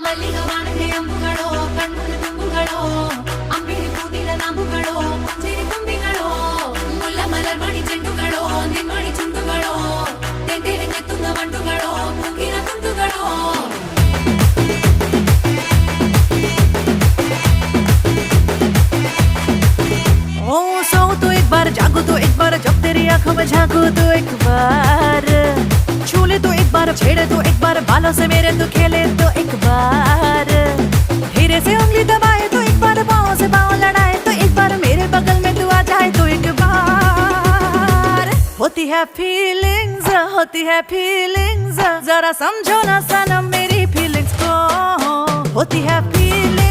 ಮಲ್ಲಿಗವಾನದೆ ಅಂಬುಗಳೋ ಕಣ್ಣುಗಳ ತುಂಬುಗಳೋ ಅಂಬಿಳಿ ಕೂದಿನ ನಾಂಬುಗಳೋ ಮುಂಜಿರಿ ತುಂಬಿಗಳೋ ಮುಲ್ಲ ಮಲರ್ಮಣಿ ಚೆಂಡುಗಳೋ ನಿಮ್ಮಣಿ ಚುಂಡುಗಳೋ ತೆಂಟೆರೆ ಕೆತ್ತುಂಗ ಮಂಟುಗಳೋ ಮುಗಿನ ತುಂಡುಗಳೋ ओ सो तो एक बार, जागो तो एक बार, जब तेरी आंखों में झांकू तो एक बार, छू ले तो एक बार, छेड़े तो एक बार, बालों से मेरे तो खेले तो एक बार, धीरे से उंगली दबाए तो एक बार, पाँव से पाँव लड़ाए तो एक बार, मेरे बगल में तू आ जाए तो एक बार। होती है फीलिंग्स, जरा समझो ना सनम मेरी फीलिंग्स को। होती है फीलिंग्स